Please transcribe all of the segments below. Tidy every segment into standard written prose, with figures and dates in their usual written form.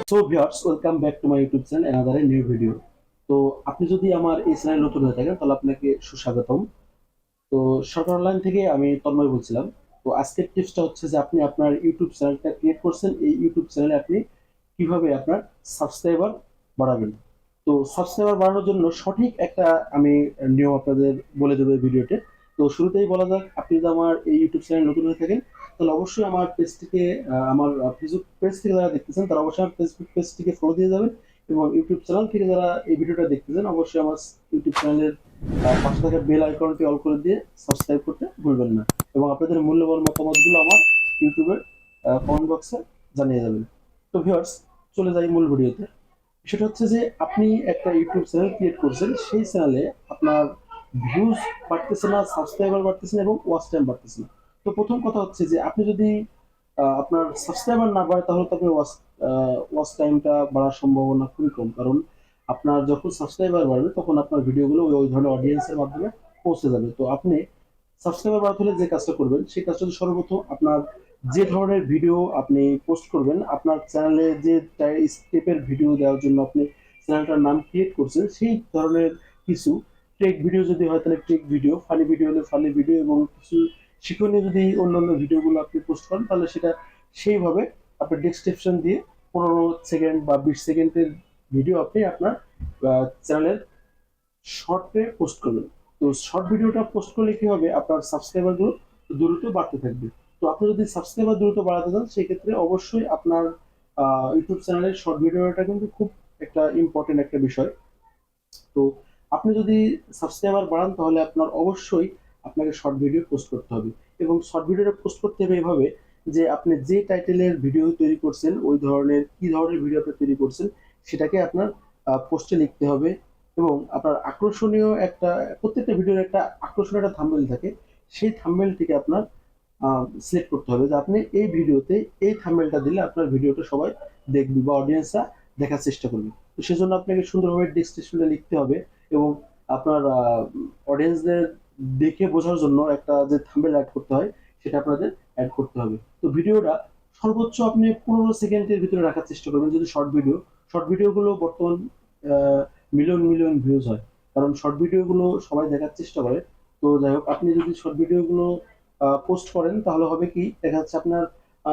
So viewers, welcome back to my YouTube channel another new video. তো আপনি যদি আমার এই চ্যানেলে নতুন হয়ে থাকেন তাহলে আপনাকে সুস্বাগতম। তো সরকার অনলাইন থেকে আমি তন্ময় বলছিলাম। তো আজকের টিপসটা হচ্ছে যে আপনি আপনার ইউটিউব চ্যানেলটা ক্রিয়েট করছেন, এই ইউটিউব চ্যানেলে আপনি কিভাবে আপনার সাবস্ক্রাইবার বাড়াবেন। তো সাবস্ক্রাইবার বাড়ানোর জন্য সঠিক একটা আমি নিয়ম আপনাদের বলে দেবো এই ভিডিওতে। তো শুরুতেই বলা যাক, আপনি যদি আমার এই ইউটিউব চ্যানেল নতুন হয়ে থাকেন তাহলে অবশ্যই আমার পেজটিকে আমার ফেসবুক পেজ থেকে যারা দেখতেছেন তারা অবশ্যই আমার ফেসবুক পেজটিকে ফলো দিয়ে যাবেন, এবং ইউটিউব চ্যানেল থেকে যারা এই ভিডিওটা দেখতেছেন অবশ্যই আমার ইউটিউব চ্যানেলের পাশে থাকা বেল আইকনটি অল করে দিয়ে সাবস্ক্রাইব করতে ভুলবেন না, এবং আপনাদের মূল্যবান মতামতগুলো আমার ইউটিউবের কমেন্ট বক্সে জানিয়ে যাবেন। তো ভিউয়ার্স, চলে যাই মূল ভিডিওতে। সেটা হচ্ছে যে আপনি একটা ইউটিউব চ্যানেল ক্রিয়েট করছেন, সেই চ্যানেলে আপনার ভিউজ বাড়তেছে না, সাবস্ক্রাইবার বাড়তেছে না, এবং ওয়াচ টাইম বাড়তেছে না। তো প্রথম কথা হচ্ছে যে আপনি যদি আপনার সাবস্ক্রাইবার না বাড়ে তাহলে তো আপনার ওয়াচ টাইমটা বাড়ার সম্ভাবনা খুবই কম, কারণ আপনার যখন সাবস্ক্রাইবার বাড়বে তখন আপনার ভিডিওগুলো ওই ধরনের অডিয়েন্সের মাধ্যমে পৌঁছে যাবে। তো আপনি সাবস্ক্রাইবার বাড়াতে হলে যে কাজটা করবেন সেই কাজটা হচ্ছে সর্বপ্রথম আপনার যে ধরনের ভিডিও আপনি পোস্ট করবেন, আপনার চ্যানেলে যে স্টেপের ভিডিও দেওয়ার জন্য আপনি চ্যানেলটার নাম ক্রিয়েট করছেন সেই ধরনের কিছু টেক ভিডিও যদি হয় তাহলে টেক ভিডিও, ফানি ভিডিও হলে ফানি ভিডিও, এবং কিছু শিক্ষণীয় যদি অন্যান্য ভিডিওগুলো আপনি পোস্ট করেন তাহলে সেটা সেইভাবে আপনার ডেসক্রিপশন দিয়ে 15 সেকেন্ড বা 20 সেকেন্ডের ভিডিও আপনি আপনার চ্যানেলের শর্টে পোস্ট করবেন। তো শর্ট ভিডিওটা পোস্ট করলে কি হবে, আপনার সাবস্ক্রাইবারগুলো দ্রুত বাড়তে থাকবে। তো আপনি যদি সাবস্ক্রাইবার দ্রুত বাড়াতে চান সেক্ষেত্রে অবশ্যই আপনার ইউটিউব চ্যানেলের শর্ট ভিডিওটা কিন্তু খুব একটা ইম্পর্টেন্ট একটা বিষয়। তো আপনি যদি সাবস্ক্রাইবার বাড়ান তাহলে আপনার অবশ্যই আপনাকে শর্ট ভিডিও পোস্ট করতে হবে, এবং শর্ট ভিডিওটা পোস্ট করতে হবে এভাবে যে আপনি যে টাইটেলের ভিডিও তৈরি করছেন ওই ধরনের কি ধরনের ভিডিও আপনি তৈরি করছেন সেটাকে আপনার পোস্টে লিখতে হবে, এবং আপনার আকর্ষণীয় একটা প্রত্যেকটা ভিডিওর একটা আকর্ষণীয় একটা থাম্বনেল থাকে, সেই থাম্বনেলটিকে আপনার সিলেক্ট করতে হবে যে আপনি এই ভিডিওতে এই থাম্বনেলটা দিলে আপনার ভিডিওটা সবাই দেখবে বা অডিয়েন্সরা দেখার চেষ্টা করবে। তো সেজন্য আপনাকে সুন্দরভাবে ডেসক্রিপশনে লিখতে হবে, এবং আপনার অডিয়েন্সদের দেখে বোঝার জন্য একটা যে থাম্বনেল অ্যাড করতে হয় সেটা আপনাদের অ্যাড করতে হবে। তো ভিডিওটা সর্বোচ্চ আপনি 15 সেকেন্ডের ভিতরে রাখার চেষ্টা করবেন যদি শর্ট ভিডিওগুলো বর্তমান মিলিয়ন মিলিয়ন ভিউজ হয়, কারণ শর্ট ভিডিওগুলো সবাই দেখার চেষ্টা করে। তো যাই হোক, আপনি যদি শর্ট ভিডিওগুলো পোস্ট করেন তাহলে হবে কি, দেখা যাচ্ছে আপনার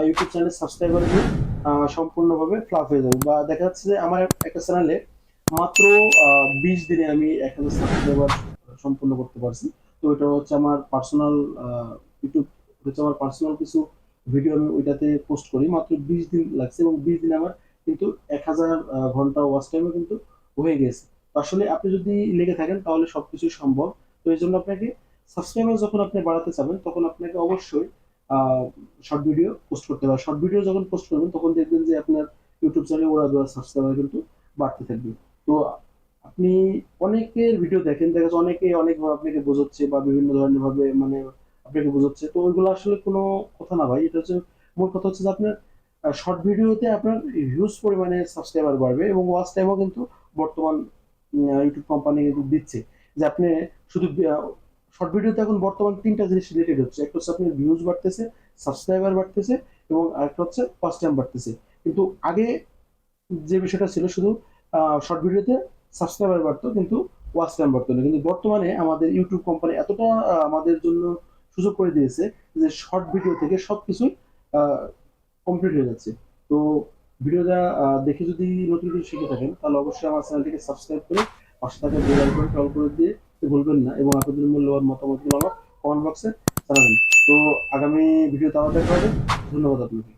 ইউটিউব চ্যানেলের সাবস্ক্রাইবারগুলো সম্পূর্ণভাবে ফ্লাপ হয়ে যাবে, বা দেখা যাচ্ছে যে আমার একটা চ্যানেলে মাত্র 20 দিনে আমি 1000 সাবস্ক্রাইবার সম্পূর্ণ করতে পারছি। তো এটা হচ্ছে আমার পার্সোনাল ইউটিউব, হচ্ছে আমার পার্সোনাল কিছু ভিডিও আমি ওইটাতে পোস্ট করি, মাত্র 20 দিন লাগছে, এবং 20 দিনে আমার কিন্তু 1000 ঘন্টা ওয়াচ টাইমও কিন্তু হয়ে গেছে। তো আসলে আপনি যদি লেগে থাকেন তাহলে সবকিছুই সম্ভব। তো এই জন্য আপনাকে সাবস্ক্রাইবার যখন আপনি বাড়াতে চাবেন তখন আপনাকে অবশ্যই শর্ট ভিডিও পোস্ট করতে হবে। শর্ট ভিডিও যখন পোস্ট করবেন তখন দেখবেন যে আপনার ইউটিউব চ্যানেলে ওরা দেওয়া সাবস্ক্রাইবার কিন্তু বাড়তে থাকবে। তো আপনি অনেকের ভিডিও দেখেন, দেখা যাচ্ছে অনেকে অনেকভাবে আপনাকে বোঝাচ্ছে বা বিভিন্ন ধরনের ভাবে মানে আপনাকে বোঝাচ্ছে, তো ওইগুলো আসলে কোনো কথা না ভাই। এটা হচ্ছে মূল কথা হচ্ছে যে আপনার শর্ট ভিডিওতে আপনার হিউজ পরিমাণে সাবস্ক্রাইবার বাড়বে, এবং ওয়াচ টাইমও কিন্তু বর্তমান ইউটিউব কোম্পানি কিন্তু দিচ্ছে যে আপনি শুধু শর্ট ভিডিওতে এখন বর্তমান 3টা জিনিস রিলেটেড হচ্ছে, একটা হচ্ছে আপনার ভিউজ বাড়তেছে, সাবস্ক্রাইবার বাড়তেছে, এবং আরেকটা হচ্ছে ওয়াচ টাইম বাড়তেছে। কিন্তু আগে যে বিষয়টা ছিল শুধু শর্ট ভিডিওতে সাবস্ক্রাইবার বাড়তো কিন্তু ওয়াচ টাইম বাড়তো না, কিন্তু বর্তমানে আমাদের ইউটিউব কোম্পানি এতটা আমাদের জন্য সুযোগ করে দিয়েছে যে শর্ট ভিডিও থেকে সবকিছু কমপ্লিট হয়ে যাচ্ছে। তো ভিডিওটা দেখে যদি নতুন কিছু শিখে থাকেন তাহলে অবশ্যই আমার চ্যানেলটিকে সাবস্ক্রাইব করে পাশে থাকা বেল আইকনটি অল করে দিয়ে ভুলবেন না, এবং আপনাদের মূল্যবান মতামতগুলো আমার কমেন্ট বক্সে জানাবেন। তো আগামী ভিডিওতে আবার দেখা হবে। ধন্যবাদ আপনাকে।